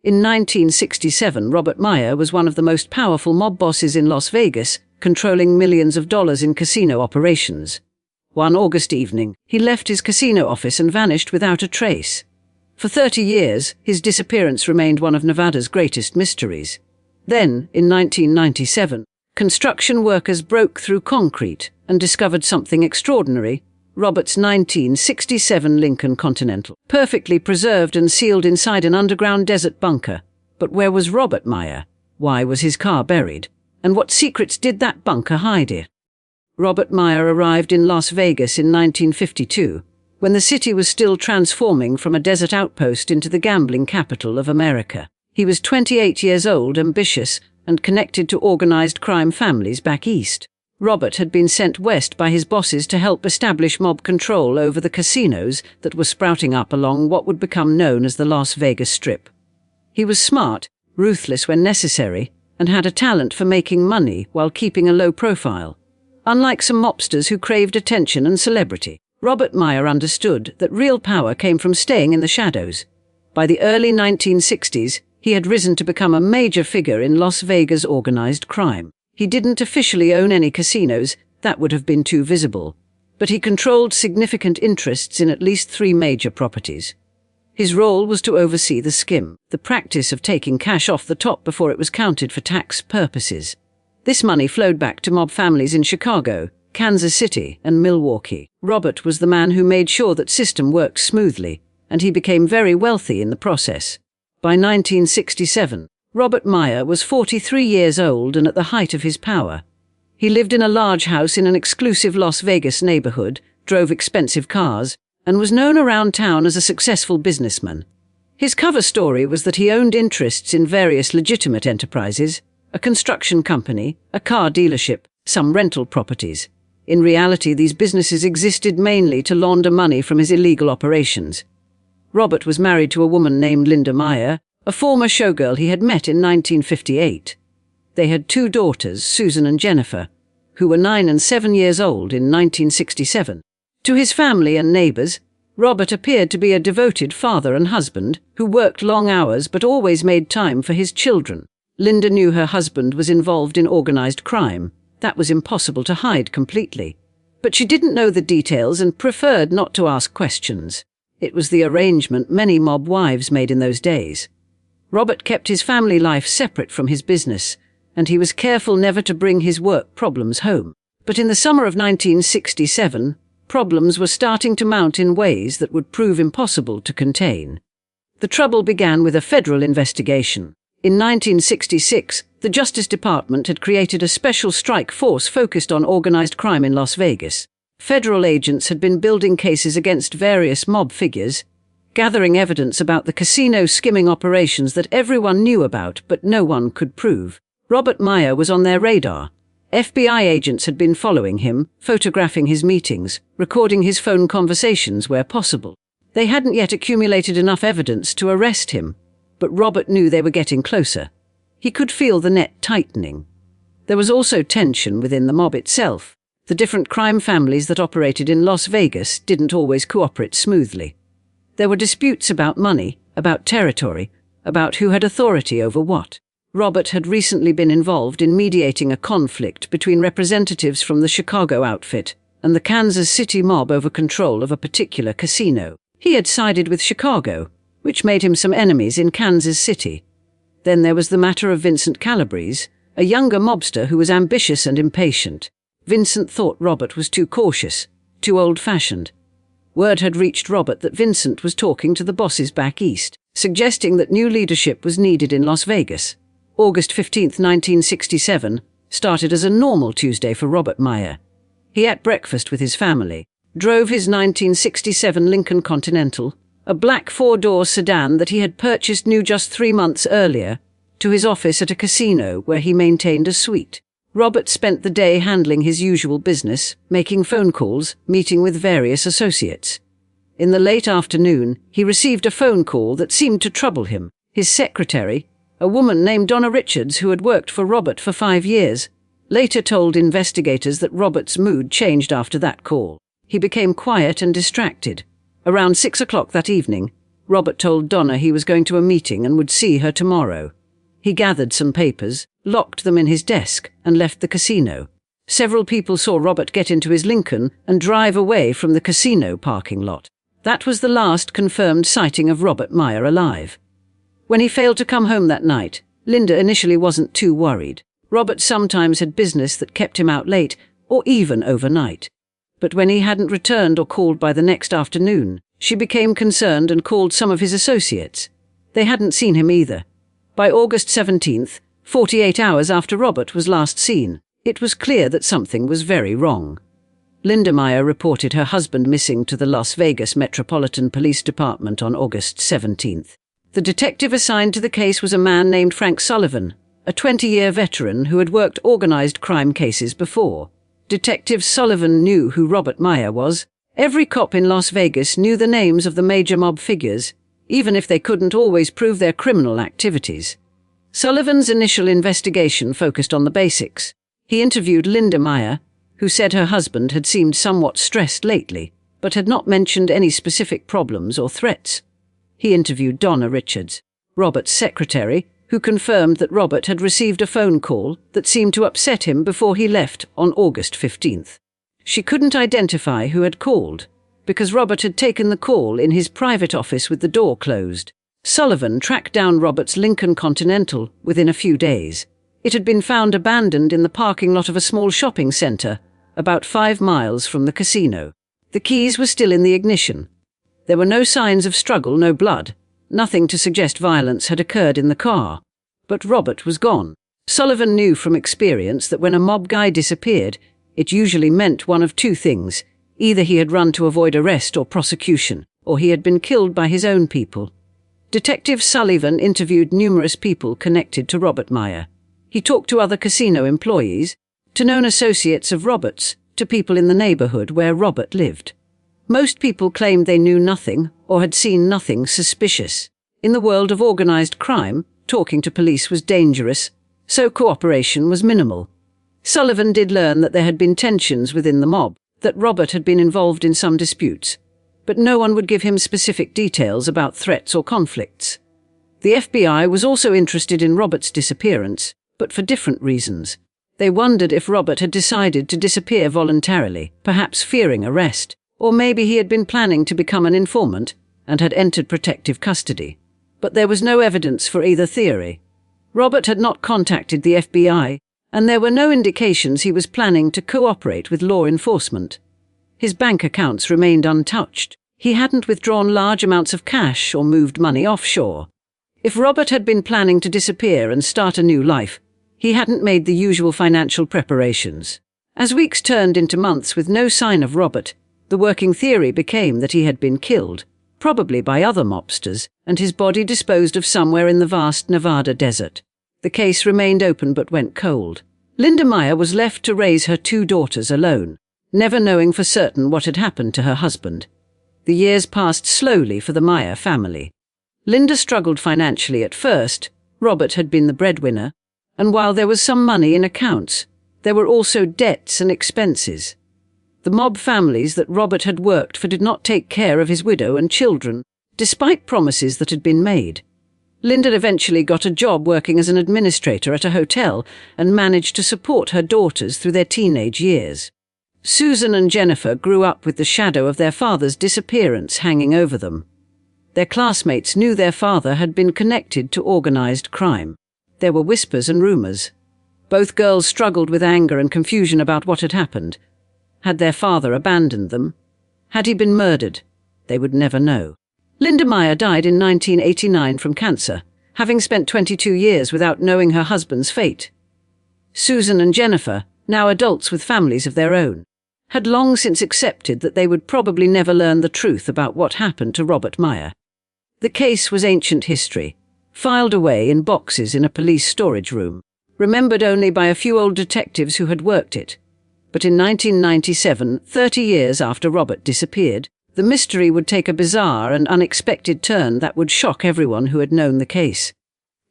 In 1967, Robert Meyer was one of the most powerful mob bosses in Las Vegas, controlling millions of dollars in casino operations. One August evening, he left his casino office and vanished without a trace. For 30 years, his disappearance remained one of Nevada's greatest mysteries. Then, in 1997, construction workers broke through concrete and discovered something extraordinary: Robert's 1967 Lincoln Continental, perfectly preserved and sealed inside an underground desert bunker. But where was Robert Meyer? Why was his car buried? And what secrets did that bunker hide? Robert Meyer arrived in Las Vegas in 1952, when the city was still transforming from a desert outpost into the gambling capital of America. He was 28 years old, ambitious, and connected to organized crime families back east. Robert had been sent west by his bosses to help establish mob control over the casinos that were sprouting up along what would become known as the Las Vegas Strip. He was smart, ruthless when necessary, and had a talent for making money while keeping a low profile. Unlike some mobsters who craved attention and celebrity, Robert Meyer understood that real power came from staying in the shadows. By the early 1960s, he had risen to become a major figure in Las Vegas organized crime. He didn't officially own any casinos, that would have been too visible, but he controlled significant interests in at least 3 major properties. His role was to oversee the skim, the practice of taking cash off the top before it was counted for tax purposes. This money flowed back to mob families in Chicago, Kansas City, and Milwaukee. Robert was the man who made sure that system worked smoothly, and he became very wealthy in the process. By 1967, Robert Meyer was 43 years old and at the height of his power. He lived in a large house in an exclusive Las Vegas neighborhood, drove expensive cars, and was known around town as a successful businessman. His cover story was that he owned interests in various legitimate enterprises: a construction company, a car dealership, some rental properties. In reality, these businesses existed mainly to launder money from his illegal operations. Robert was married to a woman named Linda Meyer, a former showgirl he had met in 1958. They had 2 daughters, Susan and Jennifer, who were 9 and 7 years old in 1967. To his family and neighbors, Robert appeared to be a devoted father and husband who worked long hours but always made time for his children. Linda knew her husband was involved in organized crime. That was impossible to hide completely. But she didn't know the details and preferred not to ask questions. It was the arrangement many mob wives made in those days. Robert kept his family life separate from his business, and he was careful never to bring his work problems home. But in the summer of 1967, problems were starting to mount in ways that would prove impossible to contain. The trouble began with a federal investigation. In 1966, the Justice Department had created a special strike force focused on organized crime in Las Vegas. Federal agents had been building cases against various mob figures, gathering evidence about the casino skimming operations that everyone knew about but no one could prove. Robert Meyer was on their radar. FBI agents had been following him, photographing his meetings, recording his phone conversations where possible. They hadn't yet accumulated enough evidence to arrest him, but Robert knew they were getting closer. He could feel the net tightening. There was also tension within the mob itself. The different crime families that operated in Las Vegas didn't always cooperate smoothly. There were disputes about money, about territory, about who had authority over what. Robert had recently been involved in mediating a conflict between representatives from the Chicago outfit and the Kansas City mob over control of a particular casino. He had sided with Chicago, which made him some enemies in Kansas City. Then there was the matter of Vincent Calabrese, a younger mobster who was ambitious and impatient. Vincent thought Robert was too cautious, too old-fashioned. Word had reached Robert that Vincent was talking to the bosses back east, suggesting that new leadership was needed in Las Vegas. August 15, 1967, started as a normal Tuesday for Robert Meyer. He ate breakfast with his family, drove his 1967 Lincoln Continental, a black 4-door sedan that he had purchased new just 3 months earlier, to his office at a casino where he maintained a suite. Robert spent the day handling his usual business, making phone calls, meeting with various associates. In the late afternoon, he received a phone call that seemed to trouble him. His secretary, a woman named Donna Richards who had worked for Robert for 5 years, later told investigators that Robert's mood changed after that call. He became quiet and distracted. Around 6 o'clock that evening, Robert told Donna he was going to a meeting and would see her tomorrow. He gathered some papers, locked them in his desk, and left the casino. Several people saw Robert get into his Lincoln and drive away from the casino parking lot. That was the last confirmed sighting of Robert Meyer alive. When he failed to come home that night, Linda initially wasn't too worried. Robert sometimes had business that kept him out late, or even overnight. But when he hadn't returned or called by the next afternoon, she became concerned and called some of his associates. They hadn't seen him either. By August 17th, 48 hours after Robert was last seen, it was clear that something was very wrong. Linda Meyer reported her husband missing to the Las Vegas Metropolitan Police Department on August 17th. The detective assigned to the case was a man named Frank Sullivan, a 20-year veteran who had worked organized crime cases before. Detective Sullivan knew who Robert Meyer was. Every cop in Las Vegas knew the names of the major mob figures, even if they couldn't always prove their criminal activities. Sullivan's initial investigation focused on the basics. He interviewed Linda Meyer, who said her husband had seemed somewhat stressed lately, but had not mentioned any specific problems or threats. He interviewed Donna Richards, Robert's secretary, who confirmed that Robert had received a phone call that seemed to upset him before he left on August 15th. She couldn't identify who had called, because Robert had taken the call in his private office with the door closed. Sullivan tracked down Robert's Lincoln Continental within a few days. It had been found abandoned in the parking lot of a small shopping center, about 5 miles from the casino. The keys were still in the ignition. There were no signs of struggle, no blood, nothing to suggest violence had occurred in the car. But Robert was gone. Sullivan knew from experience that when a mob guy disappeared, it usually meant one of two things. Either he had run to avoid arrest or prosecution, or he had been killed by his own people. Detective Sullivan interviewed numerous people connected to Robert Meyer. He talked to other casino employees, to known associates of Robert's, to people in the neighborhood where Robert lived. Most people claimed they knew nothing or had seen nothing suspicious. In the world of organized crime, talking to police was dangerous, so cooperation was minimal. Sullivan did learn that there had been tensions within the mob, that Robert had been involved in some disputes, but no one would give him specific details about threats or conflicts. The FBI was also interested in Robert's disappearance, but for different reasons. They wondered if Robert had decided to disappear voluntarily, perhaps fearing arrest, or maybe he had been planning to become an informant and had entered protective custody. But there was no evidence for either theory. Robert had not contacted the FBI, and there were no indications he was planning to cooperate with law enforcement. His bank accounts remained untouched. He hadn't withdrawn large amounts of cash or moved money offshore. If Robert had been planning to disappear and start a new life, he hadn't made the usual financial preparations. As weeks turned into months with no sign of Robert, the working theory became that he had been killed, probably by other mobsters, and his body disposed of somewhere in the vast Nevada desert. The case remained open but went cold. Linda Meyer was left to raise her 2 daughters alone, never knowing for certain what had happened to her husband. The years passed slowly for the Meyer family. Linda struggled financially at first. Robert had been the breadwinner, and while there was some money in accounts, there were also debts and expenses. The mob families that Robert had worked for did not take care of his widow and children, despite promises that had been made. Linda eventually got a job working as an administrator at a hotel and managed to support her daughters through their teenage years. Susan and Jennifer grew up with the shadow of their father's disappearance hanging over them. Their classmates knew their father had been connected to organized crime. There were whispers and rumors. Both girls struggled with anger and confusion about what had happened. Had their father abandoned them? Had he been murdered? They would never know. Linda Meyer died in 1989 from cancer, having spent 22 years without knowing her husband's fate. Susan and Jennifer, now adults with families of their own, had long since accepted that they would probably never learn the truth about what happened to Robert Meyer. The case was ancient history, filed away in boxes in a police storage room, remembered only by a few old detectives who had worked it. But in 1997, 30 years after Robert disappeared, the mystery would take a bizarre and unexpected turn that would shock everyone who had known the case.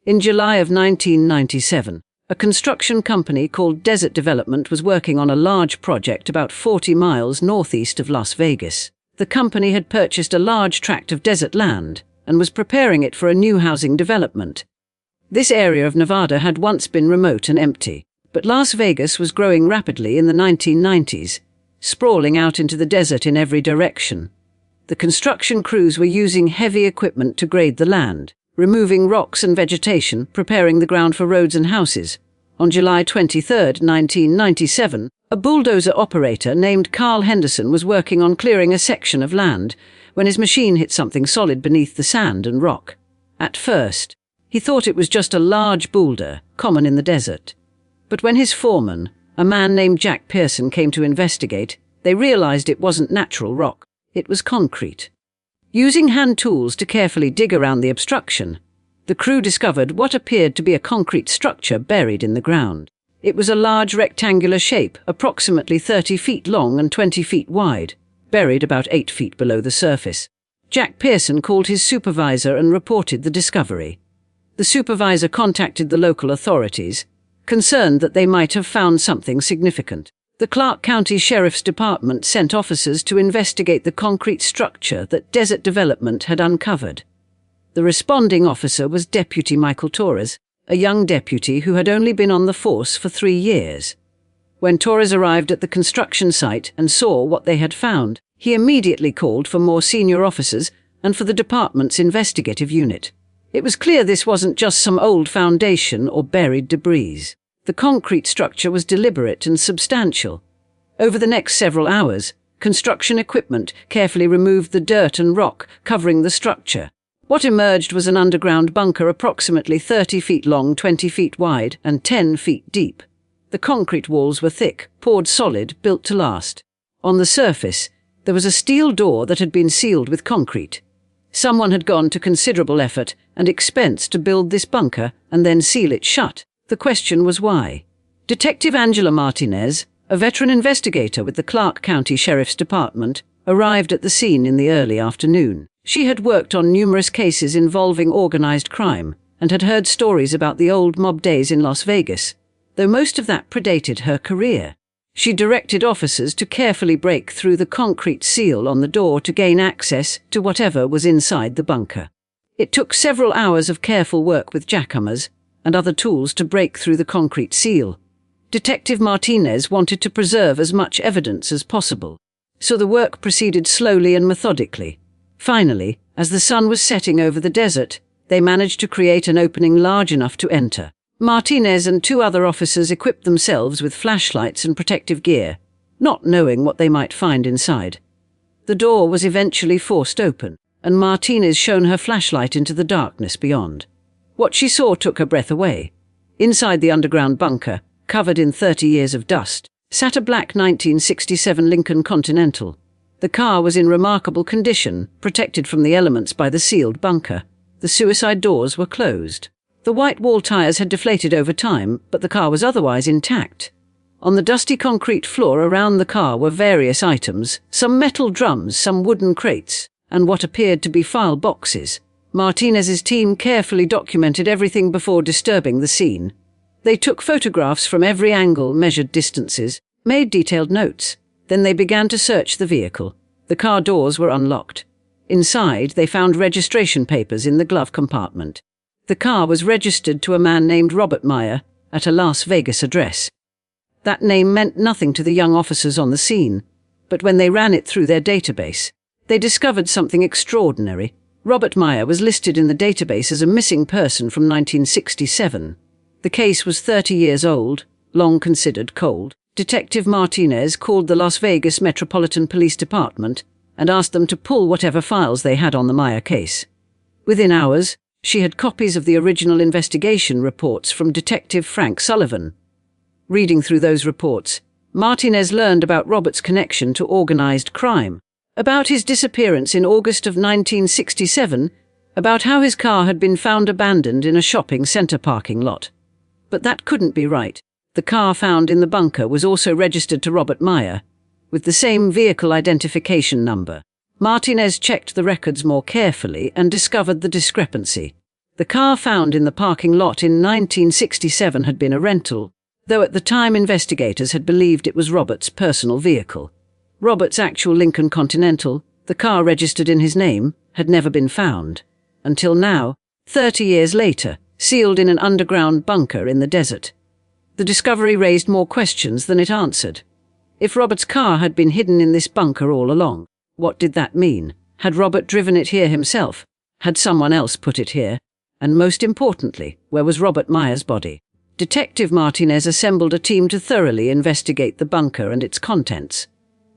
In July of 1997, a construction company called Desert Development was working on a large project about 40 miles northeast of Las Vegas. The company had purchased a large tract of desert land, and was preparing it for a new housing development. This area of Nevada had once been remote and empty, but Las Vegas was growing rapidly in the 1990s, sprawling out into the desert in every direction. The construction crews were using heavy equipment to grade the land, removing rocks and vegetation, preparing the ground for roads and houses. On July 23, 1997, a bulldozer operator named Carl Henderson was working on clearing a section of land when his machine hit something solid beneath the sand and rock. At first, he thought it was just a large boulder, common in the desert. But when his foreman, a man named Jack Pearson, came to investigate, they realized it wasn't natural rock, it was concrete. Using hand tools to carefully dig around the obstruction, the crew discovered what appeared to be a concrete structure buried in the ground. It was a large rectangular shape, approximately 30 feet long and 20 feet wide, buried about 8 feet below the surface. Jack Pearson called his supervisor and reported the discovery. The supervisor contacted the local authorities, concerned that they might have found something significant. The Clark County Sheriff's Department sent officers to investigate the concrete structure that Desert Development had uncovered. The responding officer was Deputy Michael Torres, a young deputy who had only been on the force for 3 years. When Torres arrived at the construction site and saw what they had found, he immediately called for more senior officers and for the department's investigative unit. It was clear this wasn't just some old foundation or buried debris. The concrete structure was deliberate and substantial. Over the next several hours, construction equipment carefully removed the dirt and rock covering the structure. What emerged was an underground bunker approximately 30 feet long, 20 feet wide, and 10 feet deep. The concrete walls were thick, poured solid, built to last. On the surface, there was a steel door that had been sealed with concrete. Someone had gone to considerable effort and expense to build this bunker and then seal it shut. The question was why. Detective Angela Martinez, a veteran investigator with the Clark County Sheriff's Department, arrived at the scene in the early afternoon. She had worked on numerous cases involving organized crime and had heard stories about the old mob days in Las Vegas, though most of that predated her career. She directed officers to carefully break through the concrete seal on the door to gain access to whatever was inside the bunker. It took several hours of careful work with jackhammers and other tools to break through the concrete seal. Detective Martinez wanted to preserve as much evidence as possible, so the work proceeded slowly and methodically. Finally, as the sun was setting over the desert, they managed to create an opening large enough to enter. Martinez and 2 other officers equipped themselves with flashlights and protective gear, not knowing what they might find inside. The door was eventually forced open, and Martinez shone her flashlight into the darkness beyond. What she saw took her breath away. Inside the underground bunker, covered in 30 years of dust, sat a black 1967 Lincoln Continental. The car was in remarkable condition, protected from the elements by the sealed bunker. The suicide doors were closed. The white wall tires had deflated over time, but the car was otherwise intact. On the dusty concrete floor around the car were various items, some metal drums, some wooden crates, and what appeared to be file boxes. Martinez's team carefully documented everything before disturbing the scene. They took photographs from every angle, measured distances, made detailed notes. Then they began to search the vehicle. The car doors were unlocked. Inside, they found registration papers in the glove compartment. The car was registered to a man named Robert Meyer at a Las Vegas address. That name meant nothing to the young officers on the scene, but when they ran it through their database, they discovered something extraordinary. Robert Meyer was listed in the database as a missing person from 1967. The case was 30 years old, long considered cold. Detective Martinez called the Las Vegas Metropolitan Police Department and asked them to pull whatever files they had on the Meyer case. Within hours, she had copies of the original investigation reports from Detective Frank Sullivan. Reading through those reports, Martinez learned about Robert's connection to organized crime, about his disappearance in August of 1967, about how his car had been found abandoned in a shopping center parking lot. But that couldn't be right. The car found in the bunker was also registered to Robert Meyer, with the same vehicle identification number. Martinez checked the records more carefully and discovered the discrepancy. The car found in the parking lot in 1967 had been a rental, though at the time investigators had believed it was Robert's personal vehicle. Robert's actual Lincoln Continental, the car registered in his name, had never been found. until now, 30 years later, sealed in an underground bunker in the desert. The discovery raised more questions than it answered. If Robert's car had been hidden in this bunker all along, what did that mean? Had Robert driven it here himself? Had someone else put it here? And most importantly, where was Robert Meyer's body? Detective Martinez assembled a team to thoroughly investigate the bunker and its contents.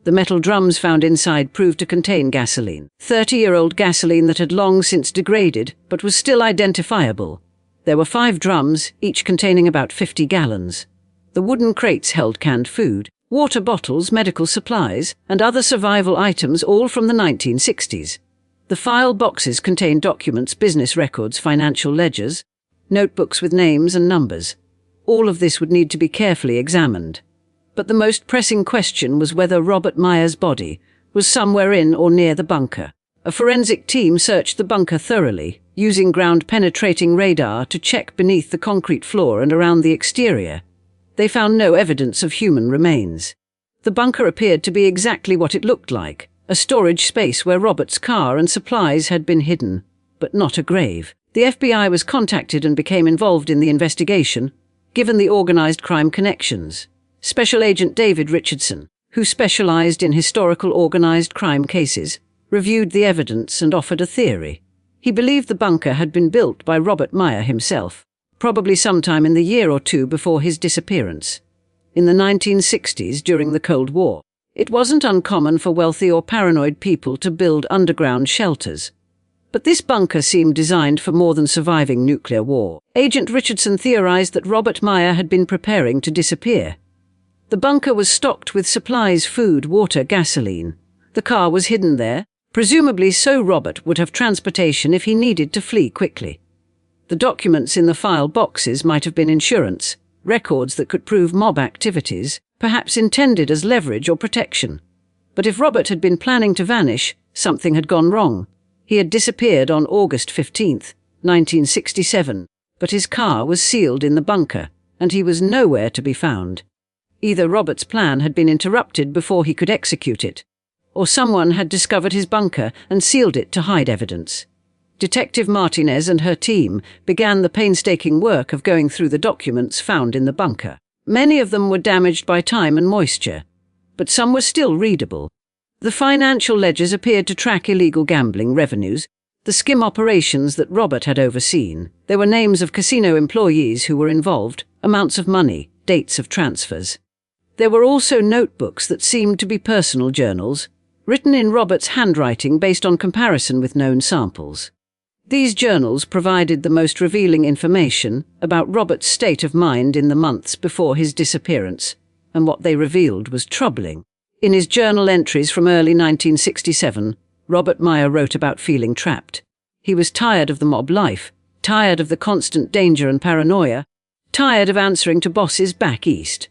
The metal drums found inside proved to contain gasoline, 30-year-old gasoline that had long since degraded but was still identifiable. There were 5 drums, each containing about 50 gallons. The wooden crates held canned food, water bottles, medical supplies, and other survival items, all from the 1960s. The file boxes contained documents, business records, financial ledgers, notebooks with names and numbers. All of this would need to be carefully examined. But the most pressing question was whether Robert Meyer's body was somewhere in or near the bunker. A forensic team searched the bunker thoroughly, using ground-penetrating radar to check beneath the concrete floor and around the exterior. They found no evidence of human remains. The bunker appeared to be exactly what it looked like, a storage space where Robert's car and supplies had been hidden, but not a grave. The FBI was contacted and became involved in the investigation, given the organized crime connections. Special Agent David Richardson, who specialized in historical organized crime cases, reviewed the evidence and offered a theory. He believed the bunker had been built by Robert Meyer himself, probably sometime in the year or two before his disappearance. In the 1960s, during the Cold War, it wasn't uncommon for wealthy or paranoid people to build underground shelters. But this bunker seemed designed for more than surviving nuclear war. Agent Richardson theorized that Robert Meyer had been preparing to disappear. The bunker was stocked with supplies, food, water, gasoline. The car was hidden there, presumably so Robert would have transportation if he needed to flee quickly. The documents in the file boxes might have been insurance, records that could prove mob activities, perhaps intended as leverage or protection. But if Robert had been planning to vanish, something had gone wrong. He had disappeared on August 15, 1967, but his car was sealed in the bunker, and he was nowhere to be found. Either Robert's plan had been interrupted before he could execute it, or someone had discovered his bunker and sealed it to hide evidence. Detective Martinez and her team began the painstaking work of going through the documents found in the bunker. Many of them were damaged by time and moisture, but some were still readable. The financial ledgers appeared to track illegal gambling revenues, the skim operations that Robert had overseen. There were names of casino employees who were involved, amounts of money, dates of transfers. There were also notebooks that seemed to be personal journals, written in Robert's handwriting based on comparison with known samples. These journals provided the most revealing information about Robert's state of mind in the months before his disappearance, and what they revealed was troubling. In his journal entries from early 1967, Robert Meyer wrote about feeling trapped. He was tired of the mob life, tired of the constant danger and paranoia, tired of answering to bosses back east.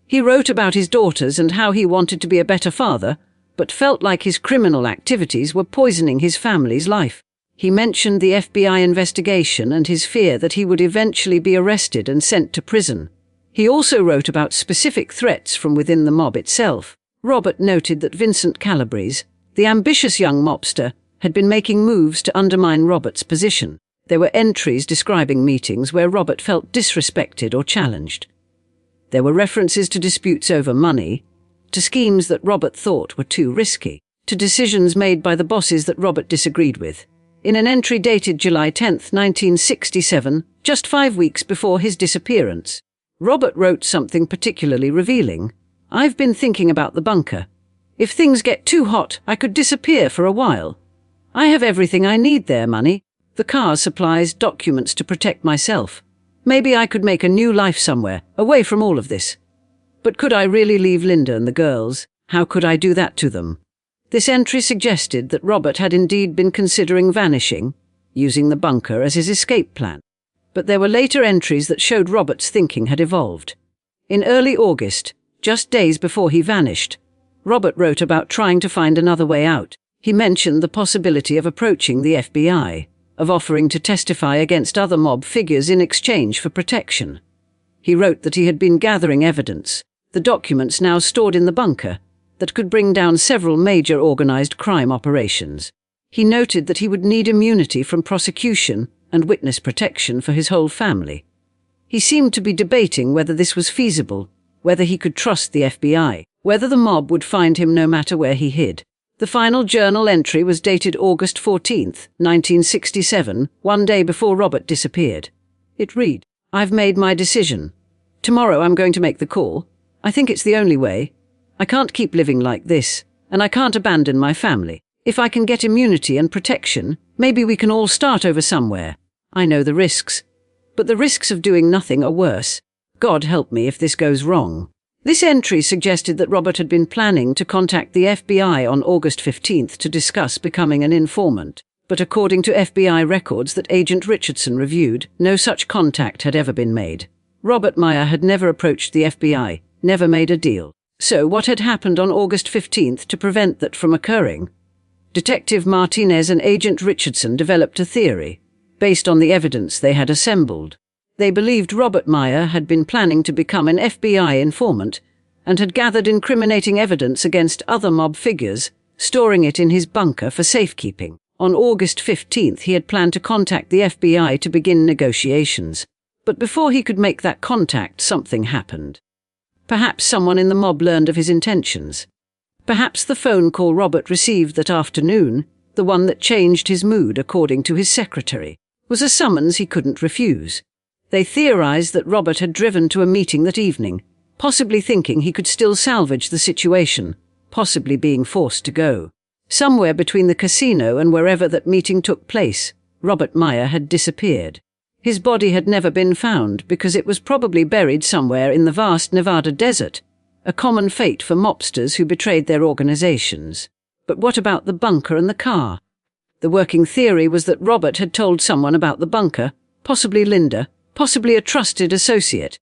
He wrote about his daughters and how he wanted to be a better father, but felt like his criminal activities were poisoning his family's life. He mentioned the FBI investigation and his fear that he would eventually be arrested and sent to prison. He also wrote about specific threats from within the mob itself. Robert noted that Vincent Calabrese, the ambitious young mobster, had been making moves to undermine Robert's position. There were entries describing meetings where Robert felt disrespected or challenged. There were references to disputes over money, to schemes that Robert thought were too risky, to decisions made by the bosses that Robert disagreed with. In an entry dated July 10, 1967, just 5 weeks before his disappearance, Robert wrote something particularly revealing. "I've been thinking about the bunker. If things get too hot, I could disappear for a while. I have everything I need there, money, the car, supplies, documents to protect myself. Maybe I could make a new life somewhere, away from all of this. But could I really leave Linda and the girls? How could I do that to them?" This entry suggested that Robert had indeed been considering vanishing, using the bunker as his escape plan. But there were later entries that showed Robert's thinking had evolved. In early August, just days before he vanished, Robert wrote about trying to find another way out. He mentioned the possibility of approaching the FBI, of offering to testify against other mob figures in exchange for protection. He wrote that he had been gathering evidence, the documents now stored in the bunker, that could bring down several major organized crime operations. He noted that he would need immunity from prosecution and witness protection for his whole family. He seemed to be debating whether this was feasible, whether he could trust the FBI, whether the mob would find him no matter where he hid. The final journal entry was dated August 14, 1967, one day before Robert disappeared. It read, "I've made my decision. Tomorrow I'm going to make the call. I think it's the only way. I can't keep living like this, and I can't abandon my family. If I can get immunity and protection, maybe we can all start over somewhere. I know the risks, but the risks of doing nothing are worse. God help me if this goes wrong." This entry suggested that Robert had been planning to contact the FBI on August 15th to discuss becoming an informant. But according to FBI records that Agent Richardson reviewed, no such contact had ever been made. Robert Meyer had never approached the FBI, never made a deal. So what had happened on August 15th to prevent that from occurring? Detective Martinez and Agent Richardson developed a theory, based on the evidence they had assembled. They believed Robert Meyer had been planning to become an FBI informant and had gathered incriminating evidence against other mob figures, storing it in his bunker for safekeeping. On August 15th, he had planned to contact the FBI to begin negotiations. But before he could make that contact, something happened. Perhaps someone in the mob learned of his intentions. Perhaps the phone call Robert received that afternoon, the one that changed his mood according to his secretary, was a summons he couldn't refuse. They theorized that Robert had driven to a meeting that evening, possibly thinking he could still salvage the situation, possibly being forced to go. Somewhere between the casino and wherever that meeting took place, Robert Meyer had disappeared. His body had never been found because it was probably buried somewhere in the vast Nevada desert, a common fate for mobsters who betrayed their organizations. But what about the bunker and the car? The working theory was that Robert had told someone about the bunker, possibly Linda, possibly a trusted associate,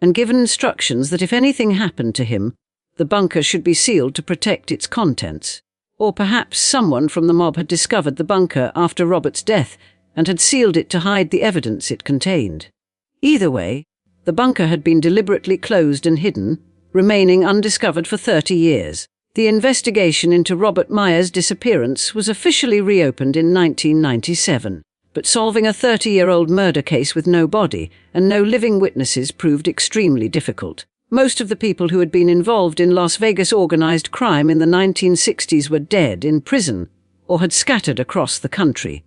and given instructions that if anything happened to him, the bunker should be sealed to protect its contents. Or perhaps someone from the mob had discovered the bunker after Robert's death and had sealed it to hide the evidence it contained. Either way, the bunker had been deliberately closed and hidden, remaining undiscovered for 30 years. The investigation into Robert Meyer's disappearance was officially reopened in 1997. But solving a 30-year-old murder case with no body and no living witnesses proved extremely difficult. Most of the people who had been involved in Las Vegas organized crime in the 1960s were dead, in prison, or had scattered across the country.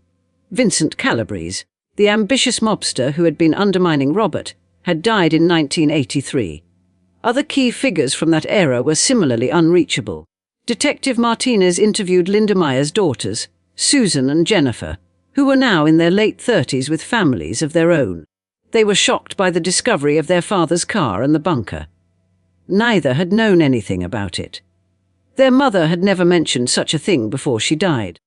Vincent Calabrese, the ambitious mobster who had been undermining Robert, had died in 1983. Other key figures from that era were similarly unreachable. Detective Martinez interviewed Linda Meyer's daughters, Susan and Jennifer, who were now in their late 30s with families of their own. They were shocked by the discovery of their father's car and the bunker. Neither had known anything about it. Their mother had never mentioned such a thing before she died.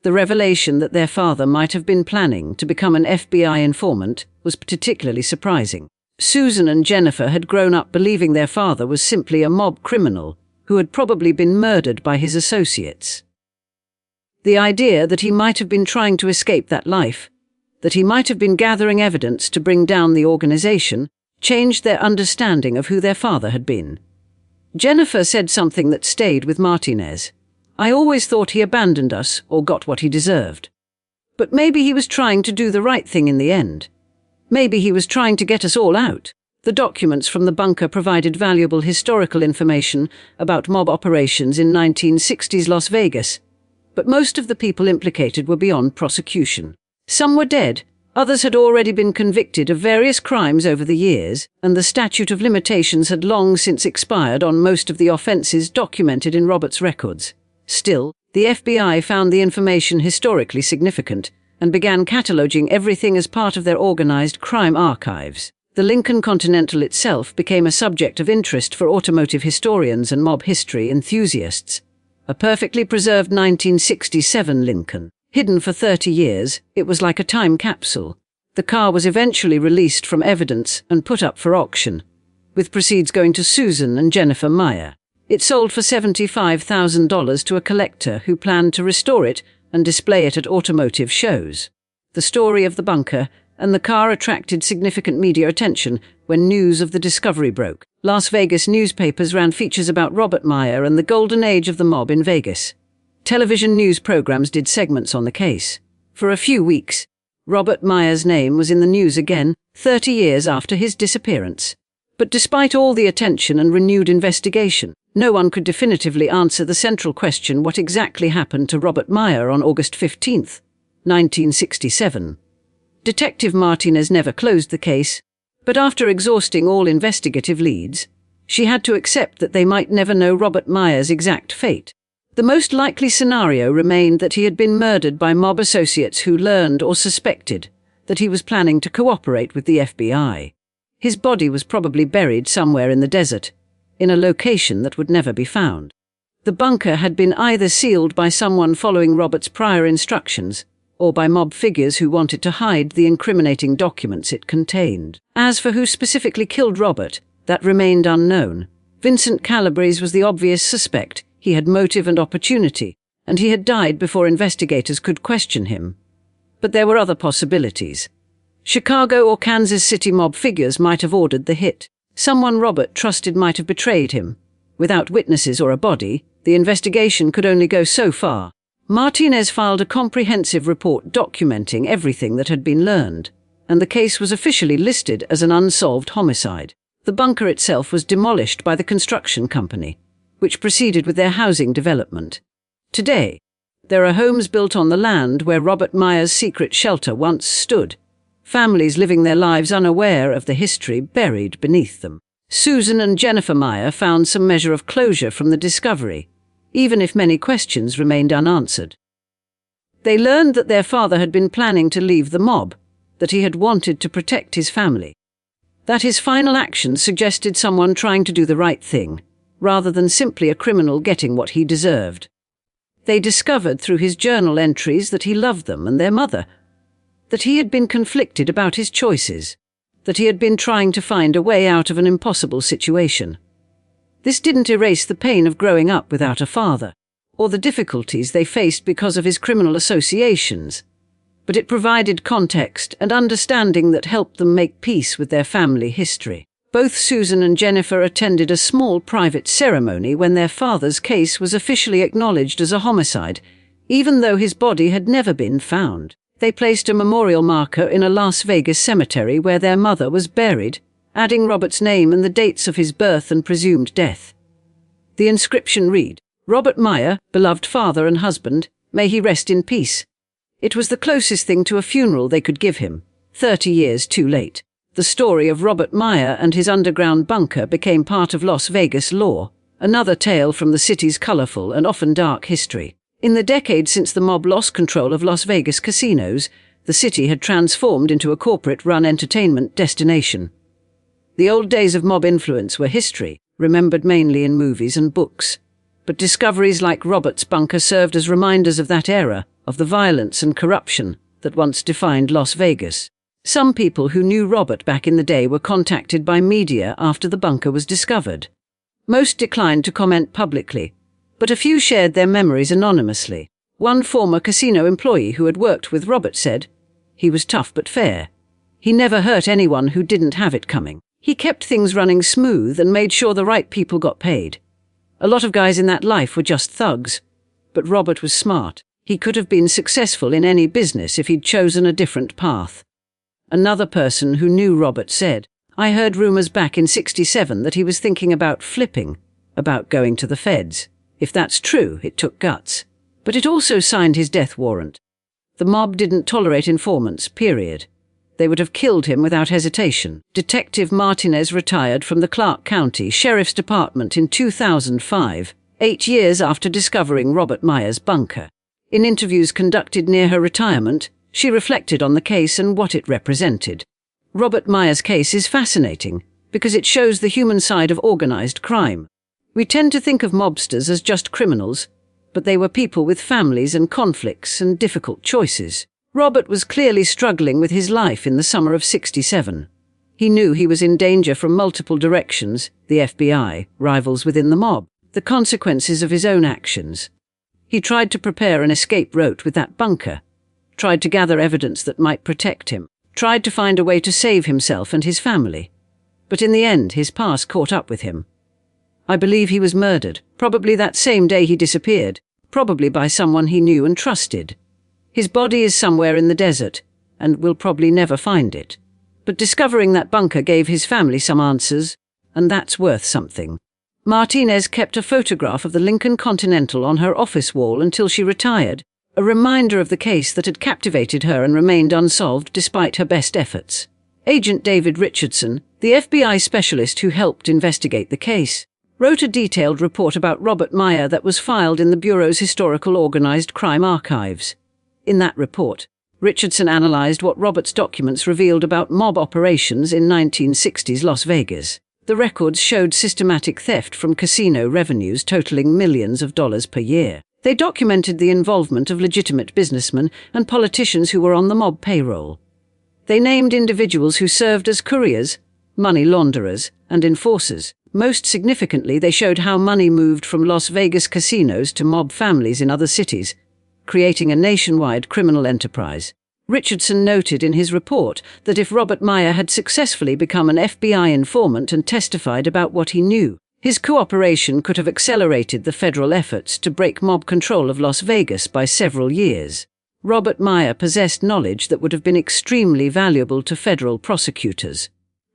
The revelation that their father might have been planning to become an FBI informant was particularly surprising. Susan and Jennifer had grown up believing their father was simply a mob criminal who had probably been murdered by his associates. The idea that he might have been trying to escape that life, that he might have been gathering evidence to bring down the organization, changed their understanding of who their father had been. Jennifer said something that stayed with Martinez. "I always thought he abandoned us or got what he deserved. But maybe he was trying to do the right thing in the end. Maybe he was trying to get us all out." The documents from the bunker provided valuable historical information about mob operations in 1960s Las Vegas, but most of the people implicated were beyond prosecution. Some were dead, others had already been convicted of various crimes over the years, and the statute of limitations had long since expired on most of the offences documented in Robert's records. Still, the FBI found the information historically significant and began cataloguing everything as part of their organized crime archives. The Lincoln Continental itself became a subject of interest for automotive historians and mob history enthusiasts. A perfectly preserved 1967 Lincoln. Hidden for 30 years, it was like a time capsule. The car was eventually released from evidence and put up for auction, with proceeds going to Susan and Jennifer Meyer. It sold for $75,000 to a collector who planned to restore it and display it at automotive shows. The story of the bunker and the car attracted significant media attention when news of the discovery broke. Las Vegas newspapers ran features about Robert Meyer and the golden age of the mob in Vegas. Television news programs did segments on the case. For a few weeks, Robert Meyer's name was in the news again, 30 years after his disappearance. But despite all the attention and renewed investigation, no one could definitively answer the central question: what exactly happened to Robert Meyer on August 15, 1967. Detective Martinez never closed the case, but after exhausting all investigative leads, she had to accept that they might never know Robert Meyer's exact fate. The most likely scenario remained that he had been murdered by mob associates who learned or suspected that he was planning to cooperate with the FBI. His body was probably buried somewhere in the desert, in a location that would never be found. The bunker had been either sealed by someone following Robert's prior instructions, or by mob figures who wanted to hide the incriminating documents it contained. As for who specifically killed Robert, that remained unknown. Vincent Calabrese was the obvious suspect. He had motive and opportunity, and he had died before investigators could question him. But there were other possibilities. Chicago or Kansas City mob figures might have ordered the hit. Someone Robert trusted might have betrayed him. Without witnesses or a body, the investigation could only go so far. Martinez filed a comprehensive report documenting everything that had been learned, and the case was officially listed as an unsolved homicide. The bunker itself was demolished by the construction company, which proceeded with their housing development. Today, there are homes built on the land where Robert Meyer's secret shelter once stood, families living their lives unaware of the history buried beneath them. Susan and Jennifer Meyer found some measure of closure from the discovery, even if many questions remained unanswered. They learned that their father had been planning to leave the mob, that he had wanted to protect his family, that his final actions suggested someone trying to do the right thing, rather than simply a criminal getting what he deserved. They discovered through his journal entries that he loved them and their mother, that he had been conflicted about his choices, that he had been trying to find a way out of an impossible situation. This didn't erase the pain of growing up without a father, or the difficulties they faced because of his criminal associations, but it provided context and understanding that helped them make peace with their family history. Both Susan and Jennifer attended a small private ceremony when their father's case was officially acknowledged as a homicide, even though his body had never been found. They placed a memorial marker in a Las Vegas cemetery where their mother was buried, adding Robert's name and the dates of his birth and presumed death. The inscription read, "Robert Meyer, beloved father and husband, may he rest in peace." It was the closest thing to a funeral they could give him, 30 years too late. The story of Robert Meyer and his underground bunker became part of Las Vegas lore, another tale from the city's colorful and often dark history. In the decade since the mob lost control of Las Vegas casinos, the city had transformed into a corporate-run entertainment destination. The old days of mob influence were history, remembered mainly in movies and books. But discoveries like Robert's bunker served as reminders of that era, of the violence and corruption that once defined Las Vegas. Some people who knew Robert back in the day were contacted by media after the bunker was discovered. Most declined to comment publicly, but a few shared their memories anonymously. One former casino employee who had worked with Robert said, "He was tough but fair. He never hurt anyone who didn't have it coming. He kept things running smooth and made sure the right people got paid. A lot of guys in that life were just thugs. But Robert was smart. He could have been successful in any business if he'd chosen a different path." Another person who knew Robert said, "I heard rumors back in '67 that he was thinking about flipping, about going to the feds. If that's true, it took guts. But it also signed his death warrant. The mob didn't tolerate informants, period. They would have killed him without hesitation." Detective Martinez retired from the Clark County Sheriff's Department in 2005, 8 years after discovering Robert Meyer's bunker. In interviews conducted near her retirement, she reflected on the case and what it represented. Robert Meyer's case is fascinating because it shows the human side of organized crime. We tend to think of mobsters as just criminals, but they were people with families and conflicts and difficult choices. Robert was clearly struggling with his life in the summer of '67. He knew he was in danger from multiple directions: the FBI, rivals within the mob, the consequences of his own actions. He tried to prepare an escape route with that bunker, tried to gather evidence that might protect him, tried to find a way to save himself and his family. But in the end, his past caught up with him. I believe he was murdered, probably that same day he disappeared, probably by someone he knew and trusted. His body is somewhere in the desert, and we'll probably never find it. But discovering that bunker gave his family some answers, and that's worth something. Martinez kept a photograph of the Lincoln Continental on her office wall until she retired, a reminder of the case that had captivated her and remained unsolved despite her best efforts. Agent David Richardson, the FBI specialist who helped investigate the case, wrote a detailed report about Robert Meyer that was filed in the Bureau's Historical Organized Crime Archives. In that report, Richardson analyzed what Robert's documents revealed about mob operations in 1960s Las Vegas. The records showed systematic theft from casino revenues totaling millions of dollars per year. They documented the involvement of legitimate businessmen and politicians who were on the mob payroll. They named individuals who served as couriers, money launderers, and enforcers. Most significantly, they showed how money moved from Las Vegas casinos to mob families in other cities, creating a nationwide criminal enterprise. Richardson noted in his report that if Robert Meyer had successfully become an FBI informant and testified about what he knew, his cooperation could have accelerated the federal efforts to break mob control of Las Vegas by several years. Robert Meyer possessed knowledge that would have been extremely valuable to federal prosecutors.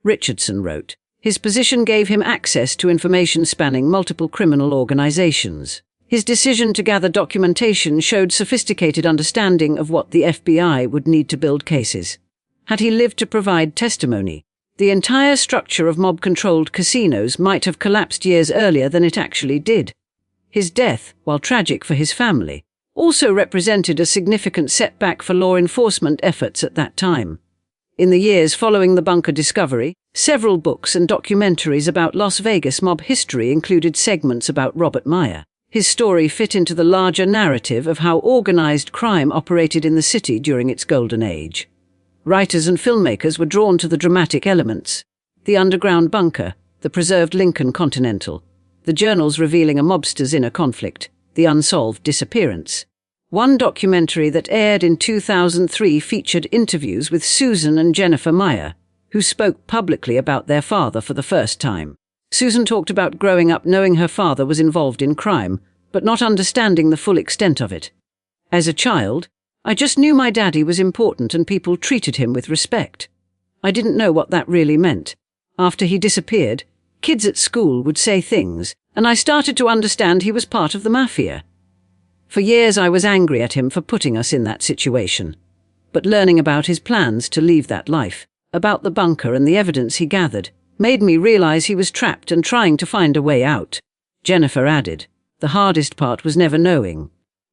Richardson wrote, his position gave him access to information spanning multiple criminal organizations. His decision to gather documentation showed sophisticated understanding of what the FBI would need to build cases. Had he lived to provide testimony, the entire structure of mob-controlled casinos might have collapsed years earlier than it actually did. His death, while tragic for his family, also represented a significant setback for law enforcement efforts at that time. In the years following the bunker discovery, several books and documentaries about Las Vegas mob history included segments about Robert Meyer. His story fit into the larger narrative of how organized crime operated in the city during its golden age. Writers and filmmakers were drawn to the dramatic elements: the underground bunker, the preserved Lincoln Continental, the journals revealing a mobster's inner conflict, the unsolved disappearance. One documentary that aired in 2003 featured interviews with Susan and Jennifer Meyer, who spoke publicly about their father for the first time. Susan talked about growing up knowing her father was involved in crime, but not understanding the full extent of it. As a child, I just knew my daddy was important and people treated him with respect. I didn't know what that really meant. After he disappeared, kids at school would say things, and I started to understand he was part of the mafia. For years I was angry at him for putting us in that situation. But learning about his plans to leave that life, about the bunker and the evidence he gathered, made me realize he was trapped and trying to find a way out. Jennifer added, the hardest part was never knowing.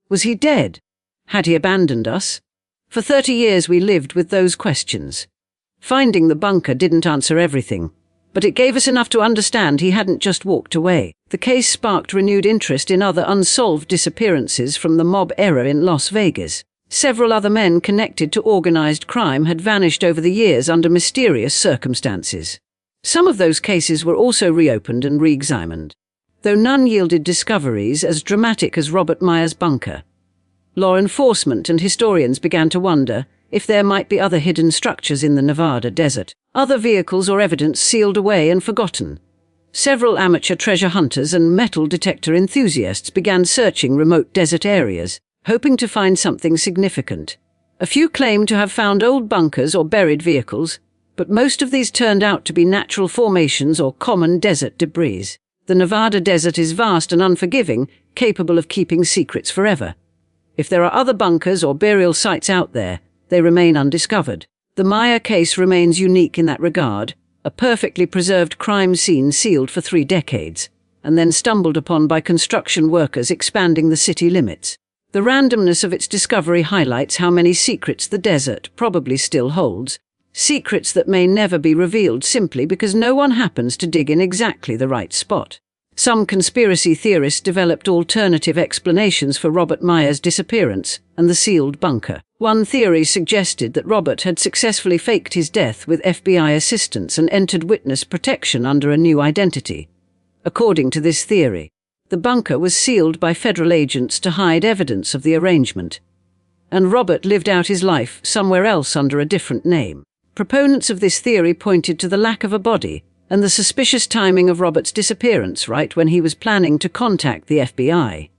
Was he dead? Had he abandoned us? For 30 years we lived with those questions. Finding the bunker didn't answer everything, but it gave us enough to understand he hadn't just walked away. The case sparked renewed interest in other unsolved disappearances from the mob era in Las Vegas. Several other men connected to organized crime had vanished over the years under mysterious circumstances. Some of those cases were also reopened and re-examined, though none yielded discoveries as dramatic as Robert Meyer's bunker. Law enforcement and historians began to wonder if there might be other hidden structures in the Nevada desert, other vehicles or evidence sealed away and forgotten. Several amateur treasure hunters and metal detector enthusiasts began searching remote desert areas, hoping to find something significant. A few claimed to have found old bunkers or buried vehicles, but most of these turned out to be natural formations or common desert debris. The Nevada desert is vast and unforgiving, capable of keeping secrets forever. If there are other bunkers or burial sites out there, they remain undiscovered. The Meyer case remains unique in that regard, a perfectly preserved crime scene sealed for 3 decades, and then stumbled upon by construction workers expanding the city limits. The randomness of its discovery highlights how many secrets the desert probably still holds, secrets that may never be revealed simply because no one happens to dig in exactly the right spot. Some conspiracy theorists developed alternative explanations for Robert Meyer's disappearance and the sealed bunker. One theory suggested that Robert had successfully faked his death with FBI assistance and entered witness protection under a new identity. According to this theory, the bunker was sealed by federal agents to hide evidence of the arrangement, and Robert lived out his life somewhere else under a different name. Proponents of this theory pointed to the lack of a body and the suspicious timing of Robert's disappearance right when he was planning to contact the FBI.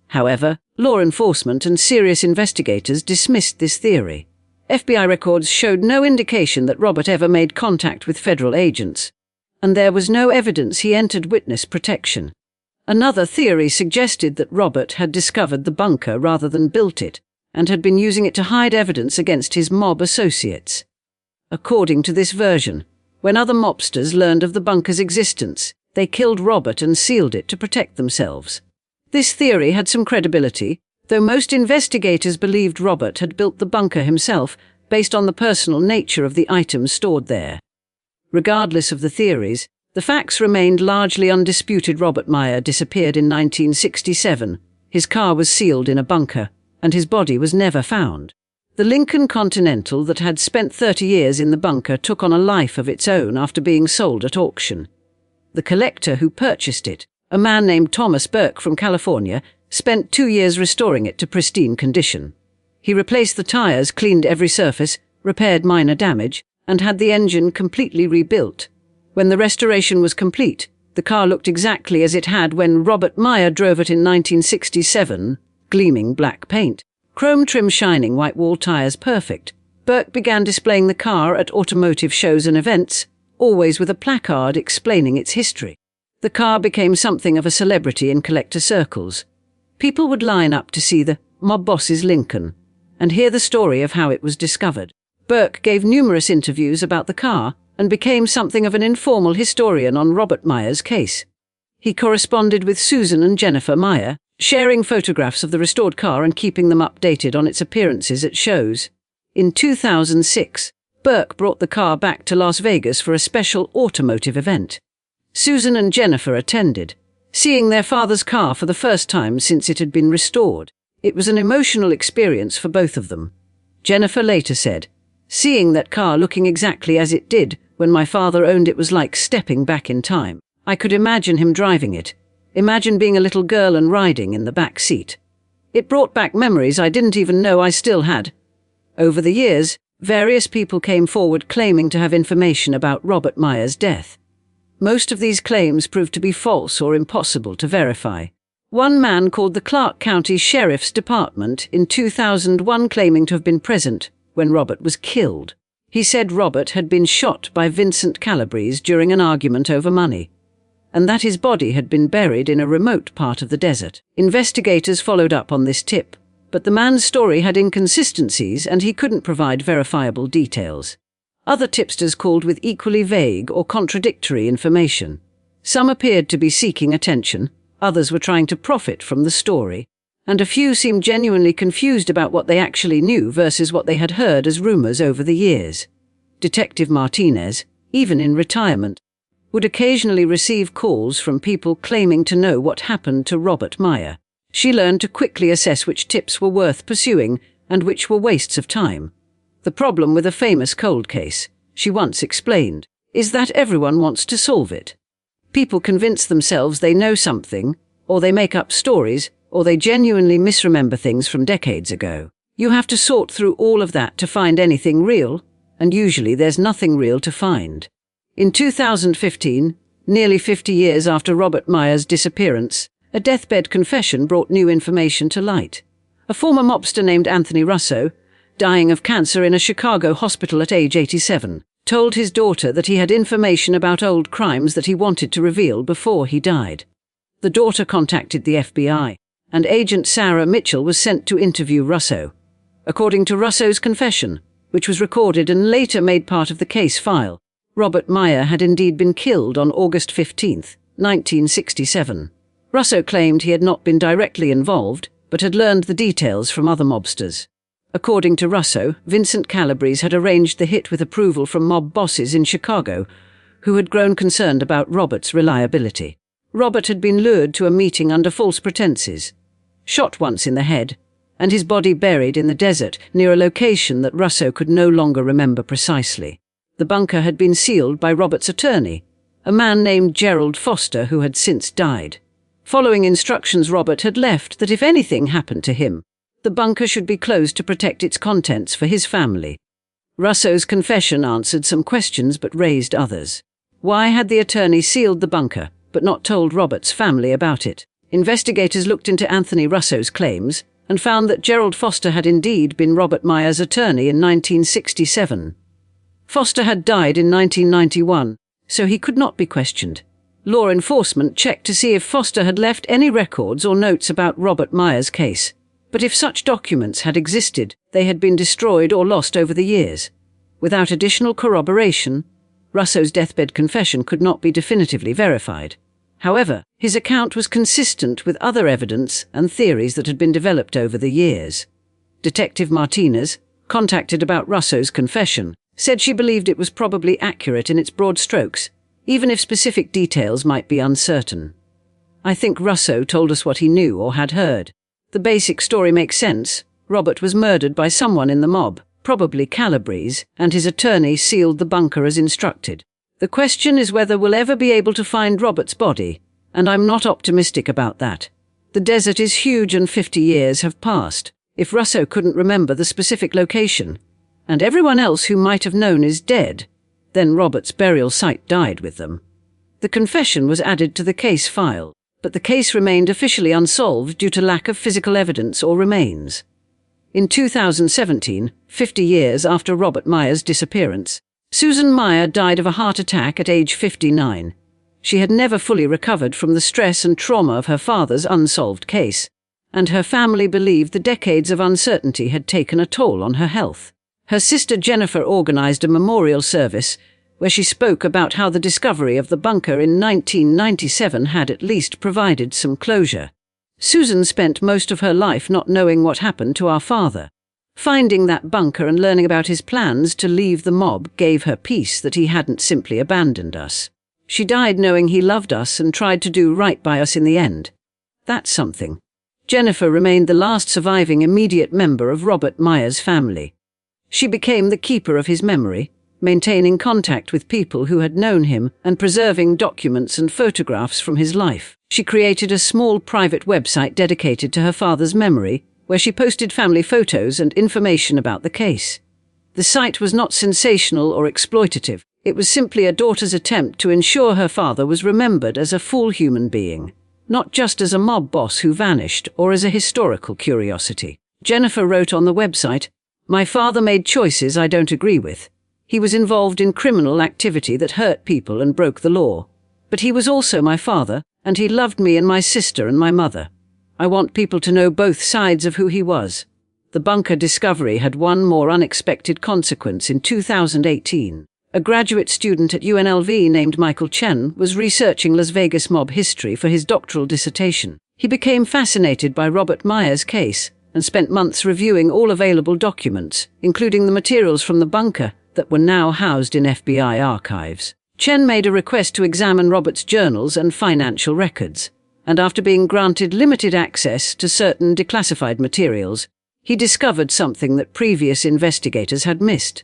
However, law enforcement and serious investigators dismissed this theory. FBI records showed no indication that Robert ever made contact with federal agents, and there was no evidence he entered witness protection. Another theory suggested that Robert had discovered the bunker rather than built it, and had been using it to hide evidence against his mob associates. According to this version, when other mobsters learned of the bunker's existence, they killed Robert and sealed it to protect themselves. This theory had some credibility, though most investigators believed Robert had built the bunker himself based on the personal nature of the items stored there. Regardless of the theories, the facts remained largely undisputed. Robert Meyer disappeared in 1967. His car was sealed in a bunker, and his body was never found. The Lincoln Continental that had spent 30 years in the bunker took on a life of its own after being sold at auction. The collector who purchased it, a man named Thomas Burke from California, spent 2 years restoring it to pristine condition. He replaced the tires, cleaned every surface, repaired minor damage, and had the engine completely rebuilt. When the restoration was complete, the car looked exactly as it had when Robert Meyer drove it in 1967, gleaming black paint, chrome trim, shining white wall tires, perfect. Burke began displaying the car at automotive shows and events, always with a placard explaining its history. The car became something of a celebrity in collector circles. People would line up to see the mob boss's Lincoln and hear the story of how it was discovered. Burke gave numerous interviews about the car and became something of an informal historian on Robert Meyer's case. He corresponded with Susan and Jennifer Meyer, sharing photographs of the restored car and keeping them updated on its appearances at shows. In 2006, Burke brought the car back to Las Vegas for a special automotive event. Susan and Jennifer attended, seeing their father's car for the first time since it had been restored. It was an emotional experience for both of them. Jennifer later said, "Seeing that car looking exactly as it did when my father owned it was like stepping back in time. I could imagine him driving it. Imagine being a little girl and riding in the back seat. It brought back memories I didn't even know I still had." Over the years, various people came forward claiming to have information about Robert Meyer's death. Most of these claims proved to be false or impossible to verify. One man called the Clark County Sheriff's Department in 2001 claiming to have been present when Robert was killed. He said Robert had been shot by Vincent Calabrese during an argument over money, and that his body had been buried in a remote part of the desert. Investigators followed up on this tip, but the man's story had inconsistencies and he couldn't provide verifiable details. Other tipsters called with equally vague or contradictory information. Some appeared to be seeking attention, others were trying to profit from the story, and a few seemed genuinely confused about what they actually knew versus what they had heard as rumors over the years. Detective Martinez, even in retirement, would occasionally receive calls from people claiming to know what happened to Robert Meyer. She learned to quickly assess which tips were worth pursuing and which were wastes of time. The problem with a famous cold case, she once explained, is that everyone wants to solve it. People convince themselves they know something, or they make up stories, or they genuinely misremember things from decades ago. You have to sort through all of that to find anything real, and usually there's nothing real to find. In 2015, nearly 50 years after Robert Meyer's disappearance, a deathbed confession brought new information to light. A former mobster named Anthony Russo, dying of cancer in a Chicago hospital at age 87, told his daughter that he had information about old crimes that he wanted to reveal before he died. The daughter contacted the FBI, and Agent Sarah Mitchell was sent to interview Russo. According to Russo's confession, which was recorded and later made part of the case file, Robert Meyer had indeed been killed on August 15, 1967. Russo claimed he had not been directly involved, but had learned the details from other mobsters. According to Russo, Vincent Calabrese had arranged the hit with approval from mob bosses in Chicago, who had grown concerned about Robert's reliability. Robert had been lured to a meeting under false pretenses, shot once in the head, and his body buried in the desert near a location that Russo could no longer remember precisely. The bunker had been sealed by Robert's attorney, a man named Gerald Foster, who had since died. Following instructions, Robert had left that if anything happened to him, the bunker should be closed to protect its contents for his family. Russo's confession answered some questions but raised others. Why had the attorney sealed the bunker but not told Robert's family about it? Investigators looked into Anthony Russo's claims and found that Gerald Foster had indeed been Robert Meyer's attorney in 1967. Foster had died in 1991, so he could not be questioned. Law enforcement checked to see if Foster had left any records or notes about Robert Meyer's case, but if such documents had existed, they had been destroyed or lost over the years. Without additional corroboration, Russo's deathbed confession could not be definitively verified. However, his account was consistent with other evidence and theories that had been developed over the years. Detective Martinez, contacted about Russo's confession, said she believed it was probably accurate in its broad strokes, even if specific details might be uncertain. I think Russo told us what he knew or had heard. The basic story makes sense. Robert was murdered by someone in the mob, probably Calabrese, and his attorney sealed the bunker as instructed. The question is whether we'll ever be able to find Robert's body, and I'm not optimistic about that. The desert is huge and 50 years have passed. If Russo couldn't remember the specific location, and everyone else who might have known is dead, then Robert's burial site died with them. The confession was added to the case file, but the case remained officially unsolved due to lack of physical evidence or remains. In 2017, 50 years after Robert Meyer's disappearance, Susan Meyer died of a heart attack at age 59. She had never fully recovered from the stress and trauma of her father's unsolved case, and her family believed the decades of uncertainty had taken a toll on her health. Her sister Jennifer organized a memorial service where she spoke about how the discovery of the bunker in 1997 had at least provided some closure. Susan spent most of her life not knowing what happened to our father. Finding that bunker and learning about his plans to leave the mob gave her peace that he hadn't simply abandoned us. She died knowing he loved us and tried to do right by us in the end. That's something. Jennifer remained the last surviving immediate member of Robert Meyer's family. She became the keeper of his memory, maintaining contact with people who had known him and preserving documents and photographs from his life. She created a small private website dedicated to her father's memory, where she posted family photos and information about the case. The site was not sensational or exploitative. It was simply a daughter's attempt to ensure her father was remembered as a full human being, not just as a mob boss who vanished or as a historical curiosity. Jennifer wrote on the website, "My father made choices I don't agree with. He was involved in criminal activity that hurt people and broke the law. But he was also my father, and he loved me and my sister and my mother. I want people to know both sides of who he was." The bunker discovery had one more unexpected consequence in 2018. A graduate student at UNLV named Michael Chen was researching Las Vegas mob history for his doctoral dissertation. He became fascinated by Robert Meyer's case and spent months reviewing all available documents, including the materials from the bunker that were now housed in FBI archives. Chen made a request to examine Robert's journals and financial records, and after being granted limited access to certain declassified materials, he discovered something that previous investigators had missed.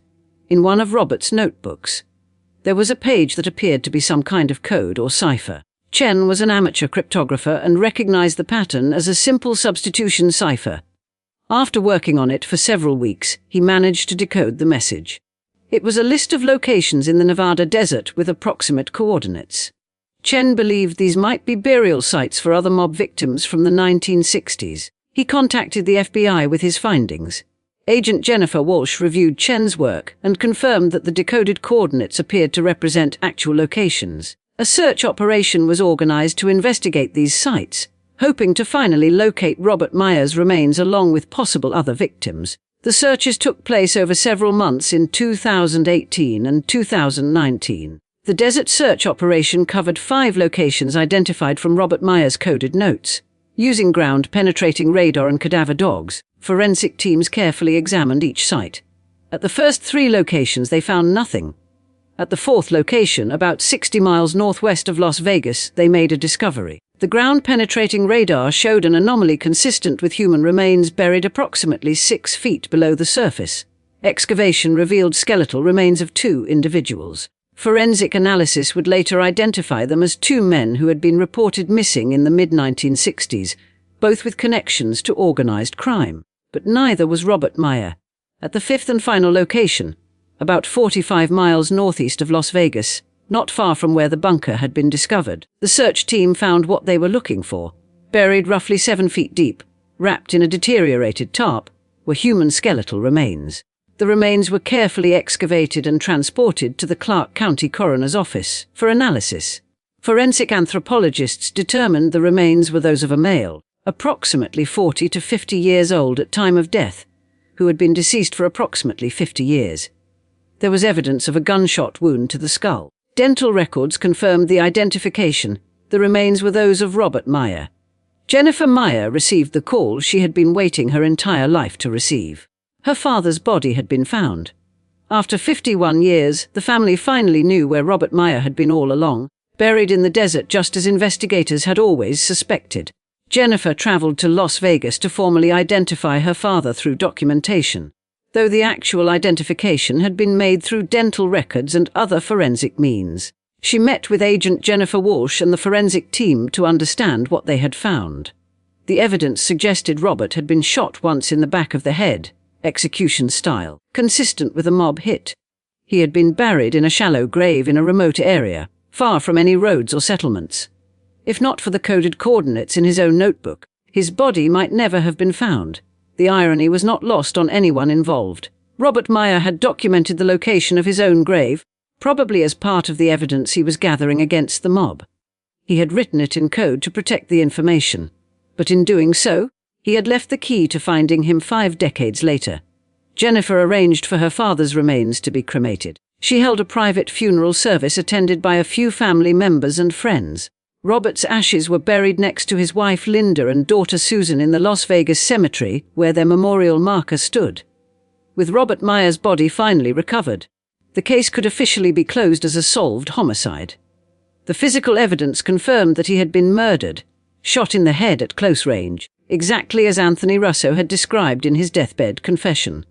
In one of Robert's notebooks, there was a page that appeared to be some kind of code or cipher. Chen was an amateur cryptographer and recognized the pattern as a simple substitution cipher. After working on it for several weeks, he managed to decode the message. It was a list of locations in the Nevada desert with approximate coordinates. Chen believed these might be burial sites for other mob victims from the 1960s. He contacted the FBI with his findings. Agent Jennifer Walsh reviewed Chen's work and confirmed that the decoded coordinates appeared to represent actual locations. A search operation was organized to investigate these sites, hoping to finally locate Robert Meyer's remains along with possible other victims. The searches took place over several months in 2018 and 2019. The desert search operation covered 5 locations identified from Robert Meyer's coded notes. Using ground-penetrating radar and cadaver dogs, forensic teams carefully examined each site. At the first 3 locations they found nothing. At the 4th location, about 60 miles northwest of Las Vegas, they made a discovery. The ground-penetrating radar showed an anomaly consistent with human remains buried approximately 6 feet below the surface. Excavation revealed skeletal remains of 2 individuals. Forensic analysis would later identify them as 2 men who had been reported missing in the mid-1960s, both with connections to organized crime. But neither was Robert Meyer. At the 5th and final location, about 45 miles northeast of Las Vegas, not far from where the bunker had been discovered, the search team found what they were looking for: Buried roughly 7 feet deep, wrapped in a deteriorated tarp, were human skeletal remains. The remains were carefully excavated and transported to the Clark County Coroner's Office for analysis. Forensic anthropologists determined the remains were those of a male, approximately 40 to 50 years old at time of death, who had been deceased for approximately 50 years. There was evidence of a gunshot wound to the skull. Dental records confirmed the identification. The remains were those of Robert Meyer. Jennifer Meyer received the call she had been waiting her entire life to receive. Her father's body had been found. After 51 years, the family finally knew where Robert Meyer had been all along, buried in the desert just as investigators had always suspected. Jennifer traveled to Las Vegas to formally identify her father through documentation, though the actual identification had been made through dental records and other forensic means. She met with Agent Jennifer Walsh and the forensic team to understand what they had found. The evidence suggested Robert had been shot once in the back of the head, execution style, consistent with a mob hit. He had been buried in a shallow grave in a remote area, far from any roads or settlements. If not for the coded coordinates in his own notebook, his body might never have been found. The irony was not lost on anyone involved. Robert Meyer had documented the location of his own grave, probably as part of the evidence he was gathering against the mob. He had written it in code to protect the information, but in doing so, he had left the key to finding him 5 decades later. Jennifer arranged for her father's remains to be cremated. She held a private funeral service attended by a few family members and friends. Robert's ashes were buried next to his wife Linda and daughter Susan in the Las Vegas cemetery where their memorial marker stood. With Robert Meyer's body finally recovered, the case could officially be closed as a solved homicide. The physical evidence confirmed that he had been murdered, shot in the head at close range, exactly as Anthony Russo had described in his deathbed confession.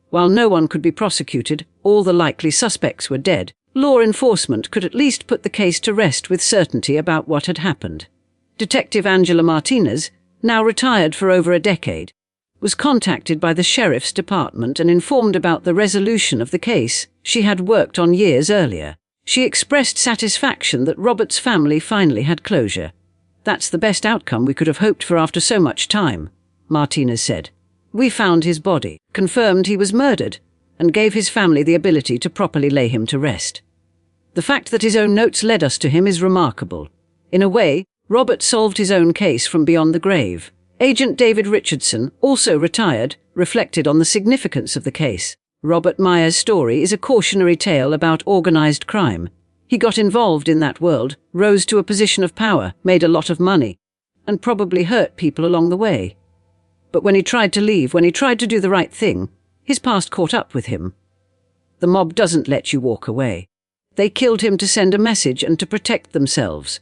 While no one could be prosecuted, all the likely suspects were dead. Law enforcement could at least put the case to rest with certainty about what had happened. Detective Angela Martinez, now retired for over a decade, was contacted by the sheriff's department and informed about the resolution of the case she had worked on years earlier. She expressed satisfaction that Robert's family finally had closure. "That's the best outcome we could have hoped for after so much time," Martinez said. "We found his body, confirmed he was murdered, and gave his family the ability to properly lay him to rest. The fact that his own notes led us to him is remarkable. In a way, Robert solved his own case from beyond the grave." Agent David Richardson, also retired, reflected on the significance of the case. Robert Meyer's story is a cautionary tale about organized crime. He got involved in that world, rose to a position of power, made a lot of money, and probably hurt people along the way. But when he tried to leave, when he tried to do the right thing, his past caught up with him. The mob doesn't let you walk away. They killed him to send a message and to protect themselves.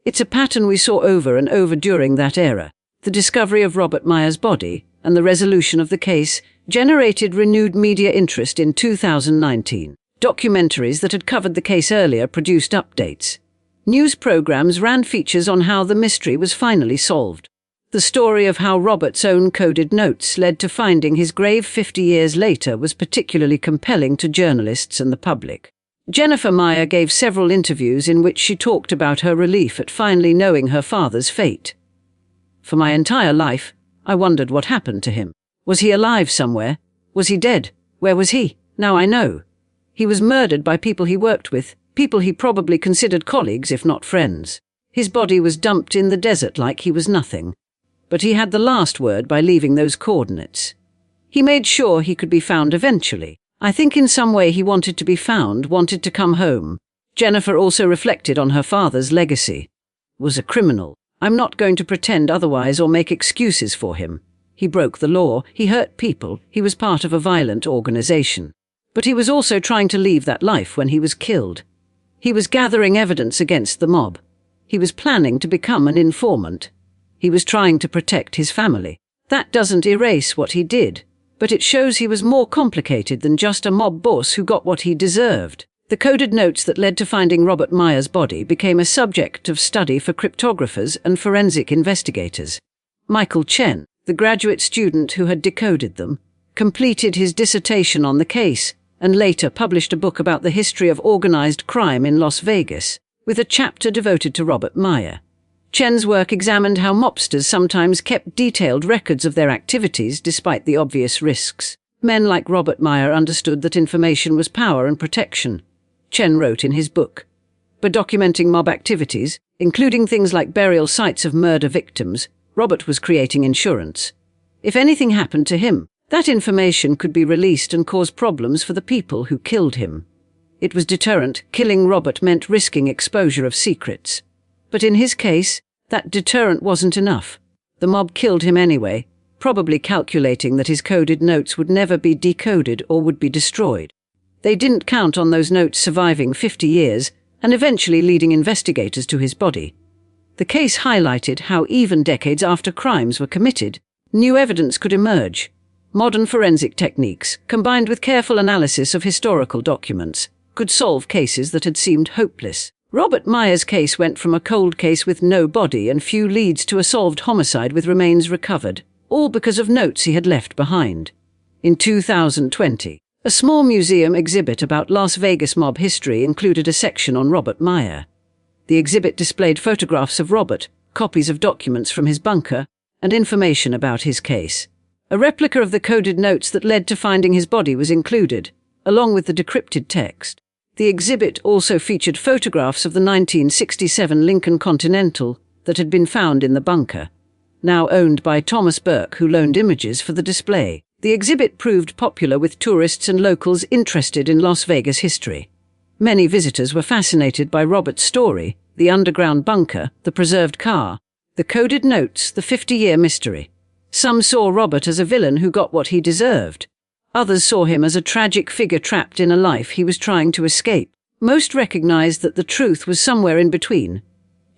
It's a pattern we saw over and over during that era. The discovery of Robert Meyer's body and the resolution of the case generated renewed media interest in 2019. Documentaries that had covered the case earlier produced updates. News programs ran features on how the mystery was finally solved. The story of how Robert's own coded notes led to finding his grave 50 years later was particularly compelling to journalists and the public. Jennifer Meyer gave several interviews in which she talked about her relief at finally knowing her father's fate. "For my entire life, I wondered what happened to him. Was he alive somewhere? Was he dead? Where was he? Now I know. He was murdered by people he worked with, people he probably considered colleagues if not friends. His body was dumped in the desert like he was nothing. But he had the last word by leaving those coordinates. He made sure he could be found eventually. I think in some way he wanted to be found, wanted to come home." Jennifer also reflected on her father's legacy. "Was a criminal. I'm not going to pretend otherwise or make excuses for him. He broke the law, he hurt people, he was part of a violent organization. But he was also trying to leave that life when he was killed. He was gathering evidence against the mob. He was planning to become an informant. He was trying to protect his family. That doesn't erase what he did, but it shows he was more complicated than just a mob boss who got what he deserved." The coded notes that led to finding Robert Meyer's body became a subject of study for cryptographers and forensic investigators. Michael Chen, the graduate student who had decoded them, completed his dissertation on the case and later published a book about the history of organized crime in Las Vegas, with a chapter devoted to Robert Meyer. Chen's work examined how mobsters sometimes kept detailed records of their activities despite the obvious risks. Men like Robert Meyer understood that information was power and protection. Chen wrote in his book. By documenting mob activities, including things like burial sites of murder victims, Robert was creating insurance. If anything happened to him, that information could be released and cause problems for the people who killed him. It was deterrent. Killing Robert meant risking exposure of secrets. But in his case, that deterrent wasn't enough. The mob killed him anyway, probably calculating that his coded notes would never be decoded or would be destroyed. They didn't count on those notes surviving 50 years and eventually leading investigators to his body. The case highlighted how even decades after crimes were committed, new evidence could emerge. Modern forensic techniques, combined with careful analysis of historical documents, could solve cases that had seemed hopeless. Robert Meyer's case went from a cold case with no body and few leads to a solved homicide with remains recovered, all because of notes he had left behind. In 2020, a small museum exhibit about Las Vegas mob history included a section on Robert Meyer. The exhibit displayed photographs of Robert, copies of documents from his bunker, and information about his case. A replica of the coded notes that led to finding his body was included, along with the decrypted text. The exhibit also featured photographs of the 1967 Lincoln Continental that had been found in the bunker, now owned by Thomas Burke, who loaned images for the display. The exhibit proved popular with tourists and locals interested in Las Vegas history. Many visitors were fascinated by Robert's story, the underground bunker, the preserved car, the coded notes, the 50-year mystery. Some saw Robert as a villain who got what he deserved. Others saw him as a tragic figure trapped in a life he was trying to escape. Most recognized that the truth was somewhere in between.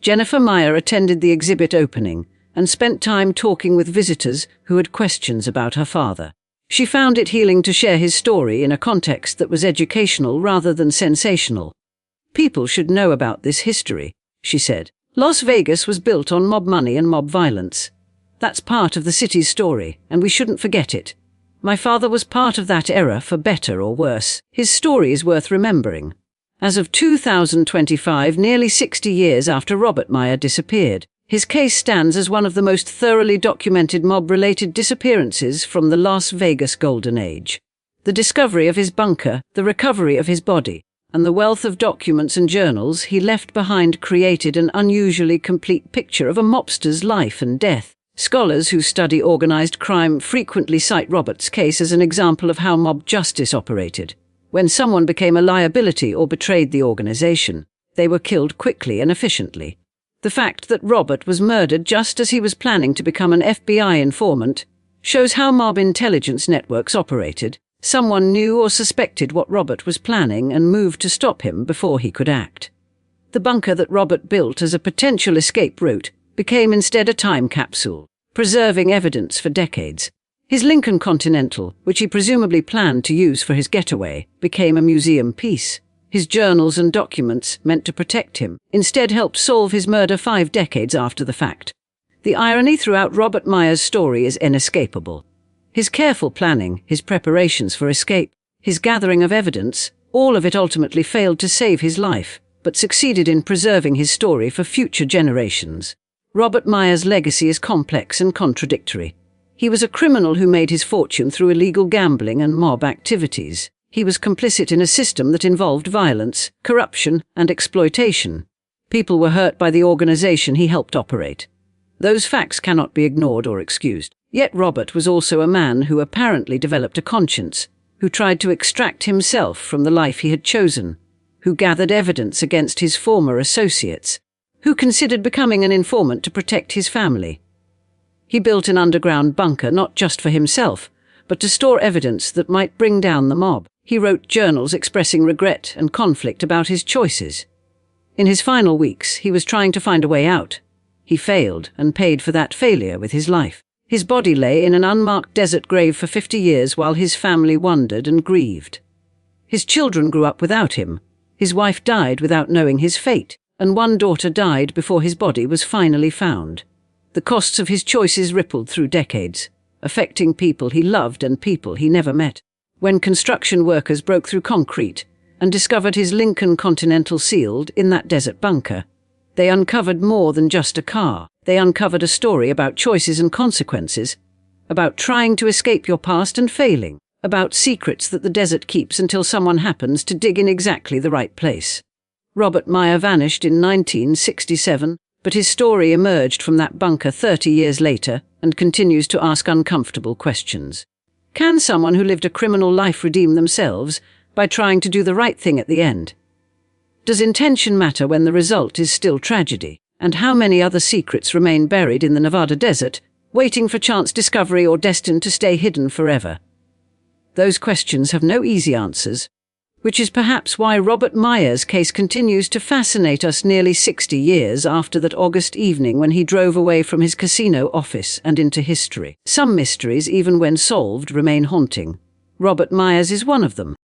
Jennifer Meyer attended the exhibit opening and spent time talking with visitors who had questions about her father. She found it healing to share his story in a context that was educational rather than sensational. People should know about this history, she said. Las Vegas was built on mob money and mob violence. That's part of the city's story, and we shouldn't forget it. My father was part of that era, for better or worse. His story is worth remembering. As of 2025, nearly 60 years after Robert Meyer disappeared, his case stands as one of the most thoroughly documented mob-related disappearances from the Las Vegas Golden Age. The discovery of his bunker, the recovery of his body, and the wealth of documents and journals he left behind created an unusually complete picture of a mobster's life and death. Scholars who study organized crime frequently cite Robert's case as an example of how mob justice operated. When someone became a liability or betrayed the organization, they were killed quickly and efficiently. The fact that Robert was murdered just as he was planning to become an FBI informant shows how mob intelligence networks operated. Someone knew or suspected what Robert was planning and moved to stop him before he could act. The bunker that Robert built as a potential escape route became instead a time capsule, preserving evidence for decades. His Lincoln Continental, which he presumably planned to use for his getaway, became a museum piece. His journals and documents, meant to protect him, instead helped solve his murder 5 decades after the fact. The irony throughout Robert Meyer's story is inescapable. His careful planning, his preparations for escape, his gathering of evidence, all of it ultimately failed to save his life, but succeeded in preserving his story for future generations. Robert Meyer's legacy is complex and contradictory. He was a criminal who made his fortune through illegal gambling and mob activities. He was complicit in a system that involved violence, corruption, and exploitation. People were hurt by the organization he helped operate. Those facts cannot be ignored or excused. Yet Robert was also a man who apparently developed a conscience, who tried to extract himself from the life he had chosen, who gathered evidence against his former associates, who considered becoming an informant to protect his family. He built an underground bunker not just for himself, but to store evidence that might bring down the mob. He wrote journals expressing regret and conflict about his choices. In his final weeks, he was trying to find a way out. He failed and paid for that failure with his life. His body lay in an unmarked desert grave for 50 years while his family wondered and grieved. His children grew up without him. His wife died without knowing his fate, and one daughter died before his body was finally found. The costs of his choices rippled through decades, affecting people he loved and people he never met. When construction workers broke through concrete and discovered his Lincoln Continental sealed in that desert bunker, They uncovered more than just a car. They uncovered a story about choices and consequences, about trying to escape your past and failing, about secrets that the desert keeps until someone happens to dig in exactly the right place. Robert Meyer vanished in 1967, but his story emerged from that bunker 30 years later and continues to ask uncomfortable questions. Can someone who lived a criminal life redeem themselves by trying to do the right thing at the end? Does intention matter when the result is still tragedy? And how many other secrets remain buried in the Nevada desert, waiting for chance discovery or destined to stay hidden forever? Those questions have no easy answers, which is perhaps why Robert Meyer's case continues to fascinate us nearly 60 years after that August evening when he drove away from his casino office and into history. Some mysteries, even when solved, remain haunting. Robert Meyer's is one of them.